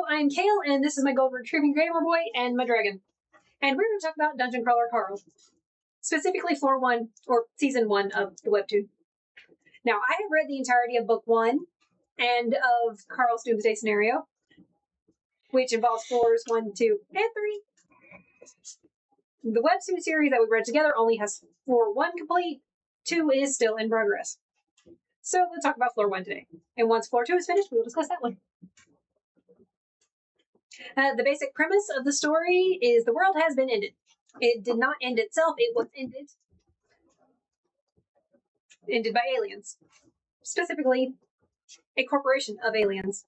Hello, I'm Kale, and this is my gold retrieving gamer boy and my dragon. And we're going to talk about Dungeon Crawler Carl. Specifically Floor 1, or Season 1 of the webtoon. Now, I have read the entirety of Book 1 and of Carl's Doomsday Scenario, which involves Floors 1, 2, and 3. The webtoon series that we read together only has Floor 1 complete, 2 is still in progress. So we'll talk about Floor 1 today. And once Floor 2 is finished, we'll discuss that one. The basic premise of the story is the world has been ended. It did not end itself, it was ended. Ended by aliens. Specifically, a corporation of aliens.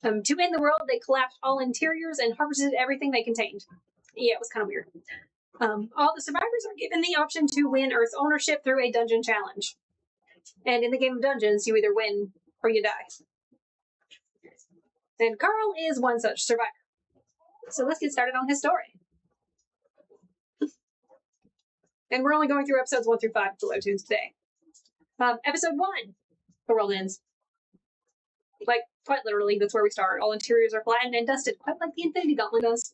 To end the world, they collapsed all interiors and harvested everything they contained. Yeah, it was kind of weird. All the survivors are given the option to win Earth's ownership through a dungeon challenge. And in the game of dungeons, you either win or you die. And Carl is one such survivor. So let's get started on his story. And we're only going through episodes 1 through 5 of the webtoons today. Episode 1, the world ends. Like, quite literally, that's where we start. All interiors are flattened and dusted, quite like the Infinity Gauntlet does.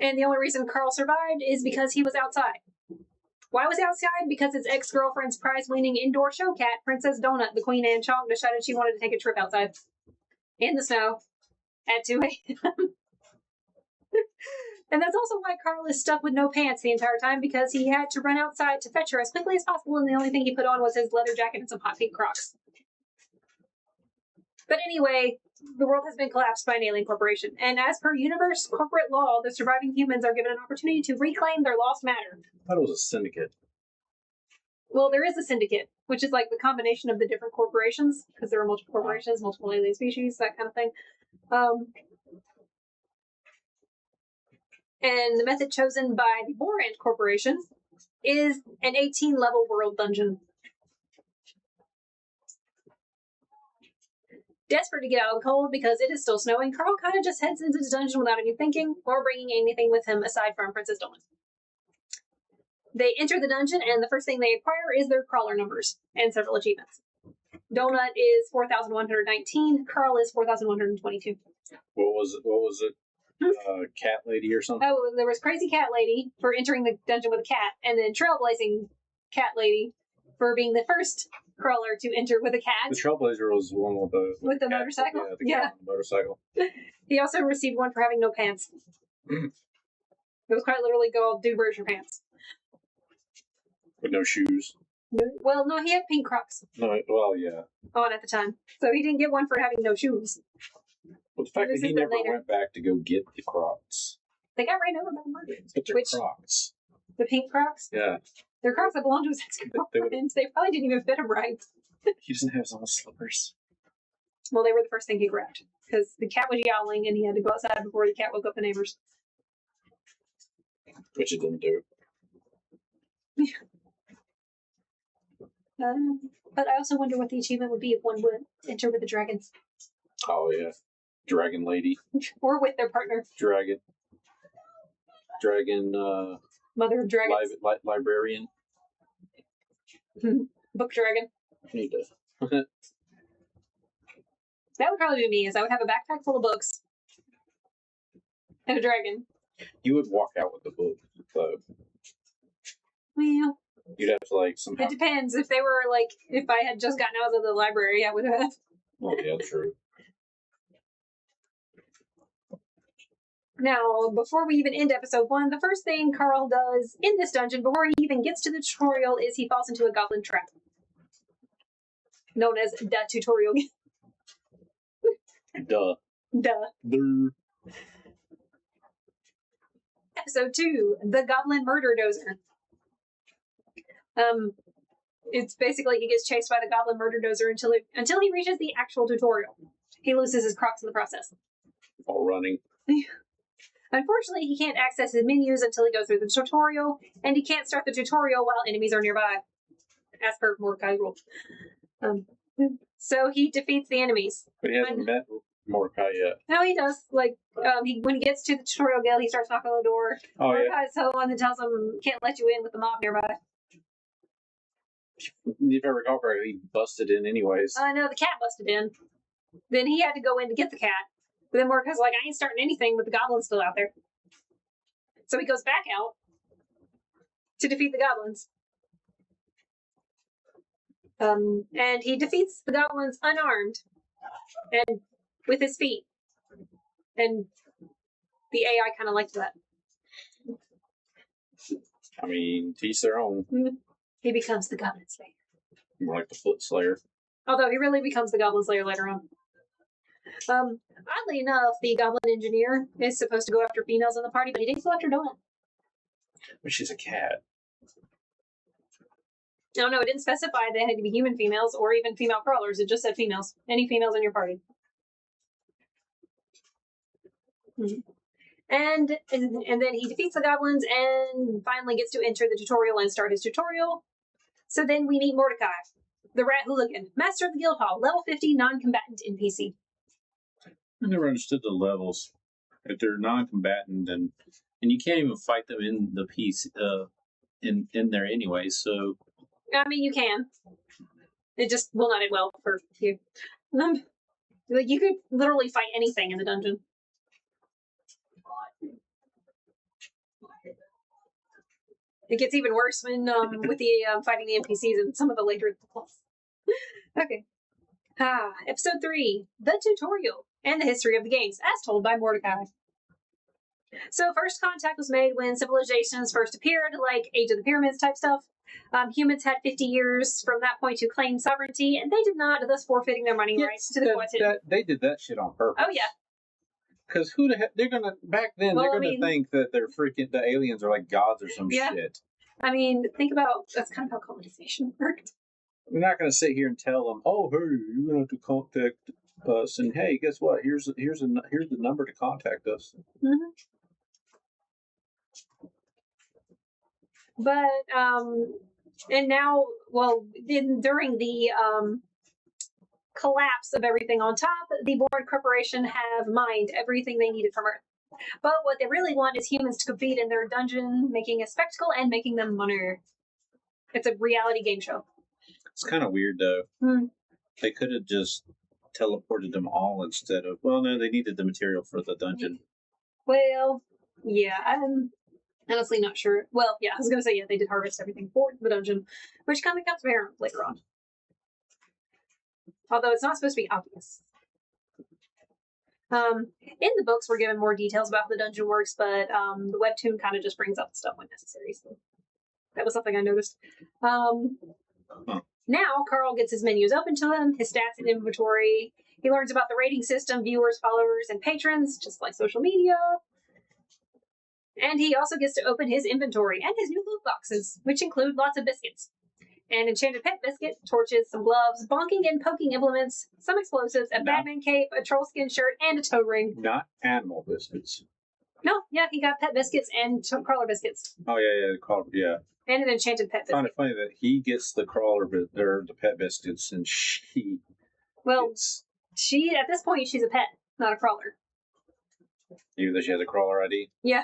And the only reason Carl survived is because he was outside. Why was he outside? Because his ex-girlfriend's prize-winning indoor show cat, Princess Donut, the Queen Anne Chong, decided she wanted to take a trip outside. In the snow. At 2 a.m. And that's also why Carl is stuck with no pants the entire time, because he had to run outside to fetch her as quickly as possible, and the only thing he put on was his leather jacket and some hot pink Crocs. But anyway, the world has been collapsed by an alien corporation, and as per universe corporate law, the surviving humans are given an opportunity to reclaim their lost matter. I thought it was a syndicate. Well, there is a syndicate, which is like the combination of the different corporations, because there are multiple corporations, multiple alien species, that kind of thing. And the method chosen by the Borant Corporation is an 18-level world dungeon. Desperate to get out of the cold because it is still snowing, Carl kind of just heads into the dungeon without any thinking or bringing anything with him aside from Princess Donut. They enter the dungeon, and the first thing they acquire is their crawler numbers and several achievements. Donut is 4,119, Carl is 4,122. What was it? Cat lady or something? Oh, there was Crazy Cat Lady for entering the dungeon with a cat, and then Trailblazing Cat Lady for being the first crawler to enter with a cat. The Trailblazer was one with the motorcycle? Yeah, the cat on the motorcycle. He also received one for having no pants. It was quite literally go, dude, where's your pants? With no shoes. Well, no, he had pink Crocs. No, well, yeah. On at the time. So he didn't get one for having no shoes. Well, the fact that he never went back to go get the Crocs. They got ran over by the murderers. But they're Crocs. The pink Crocs? Yeah. They're Crocs that belonged to his ex-girlfriend. They probably didn't even fit him right. He doesn't have his own slippers. Well, they were the first thing he grabbed. Because the cat was yowling and he had to go outside before the cat woke up the neighbors. Which it didn't do. But I also wonder what the achievement would be if one would enter with the dragons. Oh, yeah. Dragon lady. Or with their partner. Dragon, Mother of dragons. Librarian. Book dragon. Need to. That would probably be me, is I would have a backpack full of books. And a dragon. You would walk out with the book, though. Well, you'd have to, somehow... It depends. If they were, if I had just gotten out of the library, I would have. Oh, yeah, true. Now, before we even end episode 1, the first thing Carl does in this dungeon, before he even gets to the tutorial, is he falls into a goblin trap. Known as the tutorial. Duh. Episode 2, the Goblin Murder Dozer. It's basically he gets chased by the Goblin Murder Dozer until he reaches the actual tutorial. He loses his Crocs in the process. All running. Unfortunately, he can't access his menus until he goes through the tutorial, and he can't start the tutorial while enemies are nearby, as per Mordecai's rule. So he defeats the enemies. But he hasn't met Mordecai yet. No, he does. When he gets to the tutorial guild, he starts knocking on the door. Oh, Mordecai's the one that tells him, can't let you in with the mob nearby. If I recall correctly, he busted in anyways. No, the cat busted in. Then he had to go in to get the cat. But then Mordecai's like, I ain't starting anything with the goblins still out there. So he goes back out to defeat the goblins. And he defeats the goblins unarmed and with his feet. And the AI kind of liked that. I mean, teach their own. He becomes the Goblin Slayer. More like the Foot Slayer. Although he really becomes the Goblin Slayer later on. Oddly enough, the Goblin Engineer is supposed to go after females in the party, but he didn't go after Donut. But she's a cat. No, it didn't specify they had to be human females or even female crawlers. It just said females. Any females in your party. Mm-hmm. And then he defeats the goblins and finally gets to enter the tutorial and start his tutorial. So then we meet Mordecai, the Rat Hooligan, Master of the Guild Hall, level 50, non-combatant NPC. I never understood the levels. If they're non-combatant, and you can't even fight them in the piece in there anyway. So I mean, you can. It just will not end well for you. Like you could literally fight anything in the dungeon. It gets even worse when with the fighting the NPCs and some of the later levels. Okay. Episode 3, the tutorial and the history of the games, as told by Mordecai. So first contact was made when civilizations first appeared, like Age of the Pyramids type stuff. Humans had 50 years from that point to claim sovereignty, and they did not, thus forfeiting their mining rights to the Quetzal. They did that shit on purpose. Oh, yeah. Because who the heck, they're gonna, back then, they're gonna think that they're freaking, the aliens are like gods or some shit. I mean, think about, that's kind of how colonization worked. We're not gonna sit here and tell them, oh, hey, you're gonna have to contact us, and hey, guess what? Here's the number to contact us. Mm-hmm. But, and now, well, during the collapse of everything on top, the Born Corporation have mined everything they needed from Earth. But what they really want is humans to compete in their dungeon, making a spectacle and making them money. It's a reality game show. It's kind of weird, though. They could have just teleported them all instead of, well, no, they needed the material for the dungeon. Well, yeah, I'm honestly not sure. Well, yeah, I was going to say, yeah, they did harvest everything for the dungeon, which kind of becomes apparent later on. Although it's not supposed to be obvious. In the books, we're given more details about how the dungeon works, but the webtoon kind of just brings up stuff when necessary. So that was something I noticed. Now, Carl gets his menus open to him, his stats and inventory. He learns about the rating system, viewers, followers, and patrons, just like social media. And he also gets to open his inventory and his new loot boxes, which include lots of biscuits. An enchanted pet biscuit, torches, some gloves, bonking and poking implements, some explosives, a Batman cape, a troll skin shirt, and a toad ring. Not animal biscuits. No, yeah, he got pet biscuits and crawler biscuits. Oh, yeah. And an enchanted pet biscuit. I find it funny that he gets the the pet biscuits, and she she, at this point, she's a pet, not a crawler. Even though she has a crawler ID? Yeah.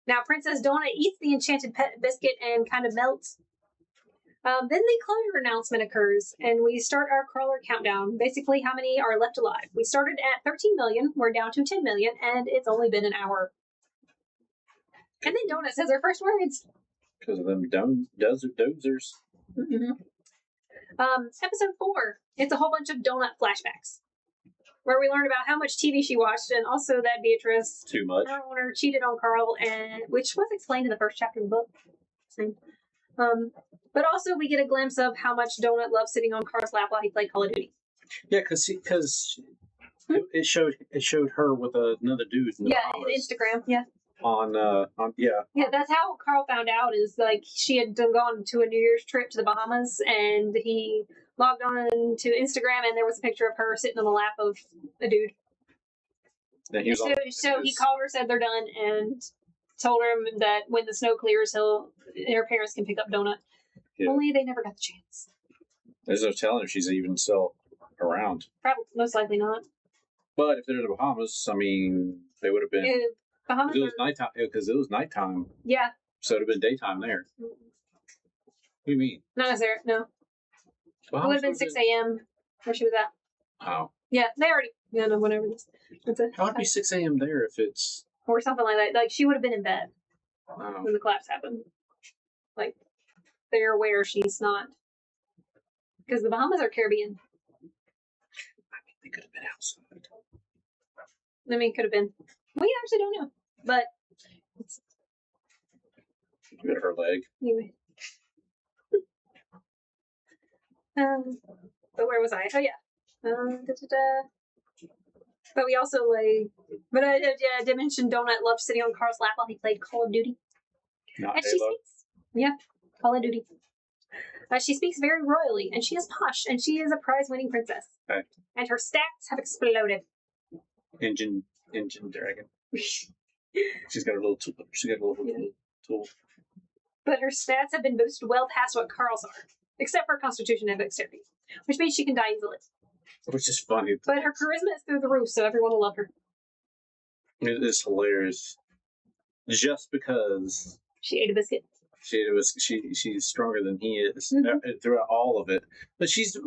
Now, Princess Donut eats the enchanted pet biscuit and kind of melts. Then the closure announcement occurs, and we start our crawler countdown. Basically, how many are left alive. We started at 13 million, we're down to 10 million, and it's only been an hour. And then Donut says her first words. Because of them dozers. Mm-hmm. Episode 4. It's a whole bunch of Donut flashbacks, where we learn about how much TV she watched, and also that Beatrice, too much, her owner, cheated on Carl, and which was explained in the first chapter of the book. But also we get a glimpse of how much Donut loved sitting on Carl's lap while he played Call of Duty. Yeah, because it showed her with another dude. In the Instagram. Yeah. Yeah, that's how Carl found out. Is like she had gone to a New Year's trip to the Bahamas, and he logged on to Instagram, and there was a picture of her sitting on the lap of a dude. So he called her, said they're done, and told her that when the snow clears, her parents can pick up Donut. Yeah. Only they never got the chance. There's no telling if she's even still around. Probably, most likely not. But if they're in the Bahamas, I mean, they would have been. Bahamas. It was nighttime. Because it was nighttime. Yeah. So it would have been daytime there. What do you mean? Not necessarily, no. Well, It would have been 6 a.m. where she was at. Oh. Yeah, they already, no, whatever. How would it be 6 a.m. there if it's... Or something like that. Like, she would have been in bed Oh. when the collapse happened. Like, they're aware she's not. Because the Bahamas are Caribbean. I mean, they could have been outside. I mean, could have been. We actually don't know. But, Look at her leg. anyway. But where was I? Oh, yeah. But we also, like... But I did mention Donut loved sitting on Carl's lap while he played Call of Duty. Not And she Halo. speaks. Yeah, Call of Duty. She speaks very royally, and she is posh, and she is a prize-winning princess. Okay. And her stats have exploded. Engine dragon. She's got a little tool. Tool. But her stats have been boosted well past what Carl's are, except for Constitution and Dexterity, which means she can die easily. Which is funny. But her charisma is through the roof, so everyone will love her. It is hilarious. Just because She ate a biscuit. she's stronger than he is Mhm. throughout all of it. But she's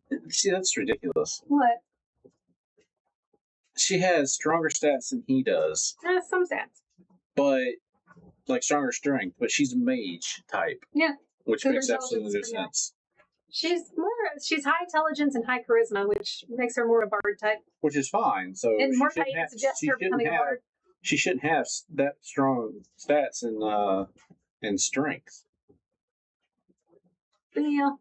that's ridiculous. What? She has stronger stats than he does, Some stats. but like stronger strength. But she's a mage type. Yeah. Which So makes her absolutely no intelligence is pretty sense. She's high intelligence and high charisma, which makes her more a bard type. Which is fine. So And she more shouldn't type have, suggests she her shouldn't becoming a have bard. she shouldn't have that strong stats and strength. Yeah.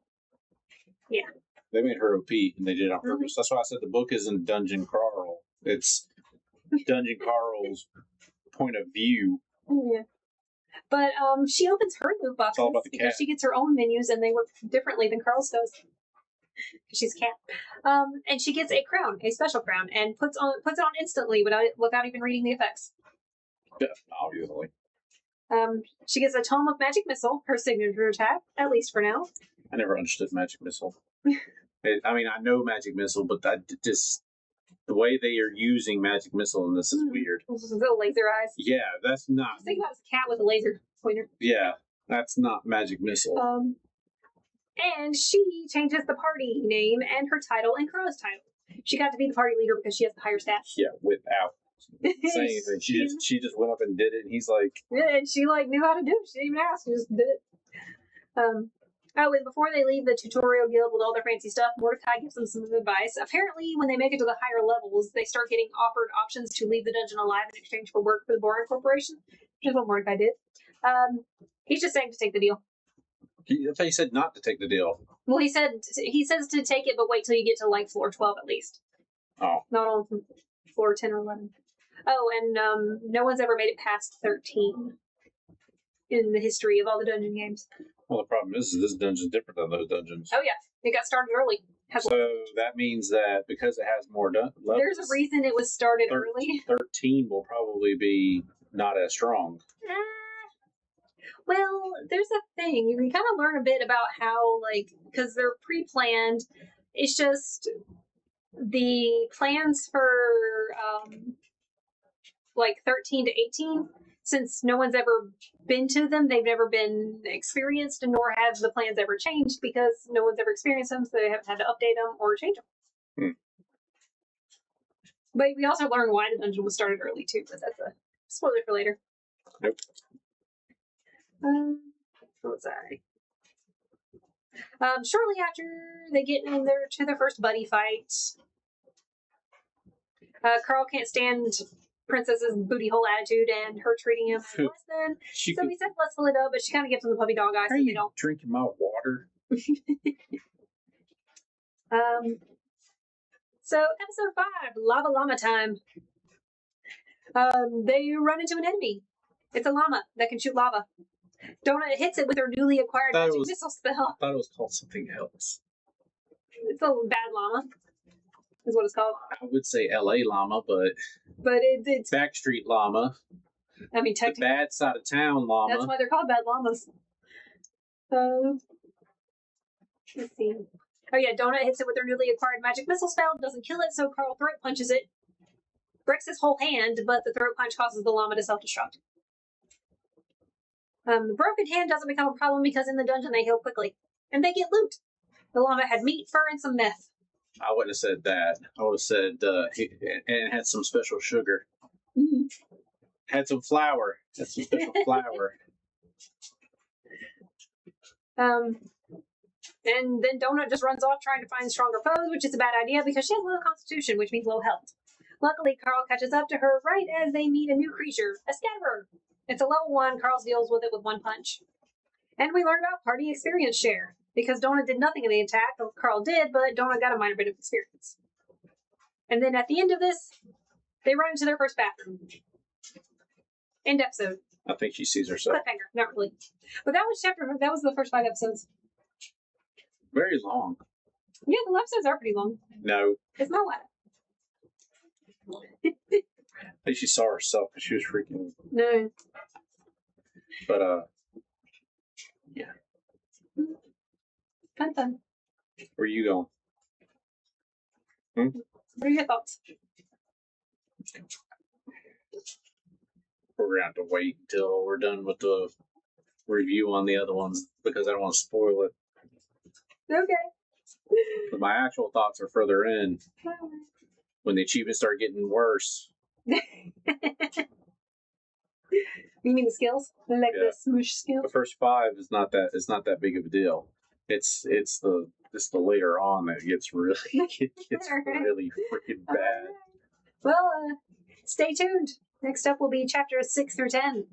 They made her OP, and they did it on purpose. That's why I said the book isn't Dungeon Carl. It's Dungeon Carl's point of view. Yeah. But she opens her loot boxes all about the because cat. she gets her own menus and they work differently than Carl's does. She's a cat. And she gets a crown, a special crown, and puts it on instantly without even reading the effects. Yeah, obviously. She gets a Tome of Magic Missile, her signature attack, at least for now. I never understood Magic Missile. I mean, I know Magic Missile, but just the way they are using Magic Missile in this is weird. The laser eyes. Yeah, that's not. Just think about this cat with a laser pointer. Yeah, that's not Magic Missile. And she changes the party name and her title and Crow's title. She got to be the party leader because she has the higher stats. Yeah, without saying anything. She just went up and did it, and he's like... Yeah, and she knew how to do it. She didn't even ask. She just did it. And before they leave the tutorial guild with all their fancy stuff, Mordecai gives them some advice. Apparently, when they make it to the higher levels, they start getting offered options to leave the dungeon alive in exchange for work for the Boring Corporation, which is what Mordecai did. He's just saying to take the deal. I thought he said not to take the deal. Well, he says to take it, but wait till you get to like floor 12 at least. Oh. Not on floor 10 or 11. Oh, and no one's ever made it past 13 in the history of all the dungeon games. Well, the problem is this dungeon's different than those dungeons. Oh, yeah. It got started early. So that means that because it has more levels... There's a reason it was started early. 13 will probably be not as strong. Well, there's a thing. You can kind of learn a bit about how, because they're pre-planned. It's just the plans for, 13 to 18, since no one's ever been to them, they've never been experienced, nor have the plans ever changed because no one's ever experienced them, so they haven't had to update them or change them. But we also learn why the dungeon was started early, too, but that's a spoiler for later. Nope. What was I? Shortly after they get in to their first buddy fight, Carl can't stand Princess's booty hole attitude and her treating him as less than. He said, let's fill it up, but she kind of gives him the puppy dog eye, so they don't. Drinking my water? So, episode 5, Lava Llama Time. They run into an enemy. It's a llama that can shoot lava. Donut hits it with her newly acquired magic missile spell. I thought it was called something else. It's a bad llama, is what it's called. I would say LA llama, but it's Backstreet llama. I mean, technically, the bad side of town llama. That's why they're called bad llamas. Let's see. Oh yeah, Donut hits it with her newly acquired magic missile spell. Doesn't kill it, so Carl throat punches it. Breaks his whole hand, but the throat punch causes the llama to self-destruct. The broken hand doesn't become a problem because in the dungeon they heal quickly. And they get loot. The llama had meat, fur, and some meth. I wouldn't have said that. I would have said, and it had some special sugar. Mm-hmm. Had some flour. Had some special flour. And then Donut just runs off trying to find stronger foes, which is a bad idea because she has low constitution, which means low health. Luckily, Carl catches up to her right as they meet a new creature, a scabber. It's a level 1. Carl deals with it with one punch. And we learn about party experience share, because Donut did nothing in the attack. Carl did, but Donut got a minor bit of experience. And then at the end of this, they run into their first bathroom. End episode. I think she sees herself. Cliffhanger, not really. But that was the first 5 episodes. Very long. Yeah, the episodes are pretty long. No. It's not what. I think she saw herself because she was freaking. No. But, yeah. Fun. Where are you going? What are your thoughts? We're going to have to wait until we're done with the review on the other ones because I don't want to spoil it. Okay. But my actual thoughts are further in when the achievements start getting worse. You mean the skills? Like the smoosh skills? The first 5 is not that big of a deal. It's the later on that gets really really freaking bad. Well, stay tuned. Next up will be chapters 6 through 10.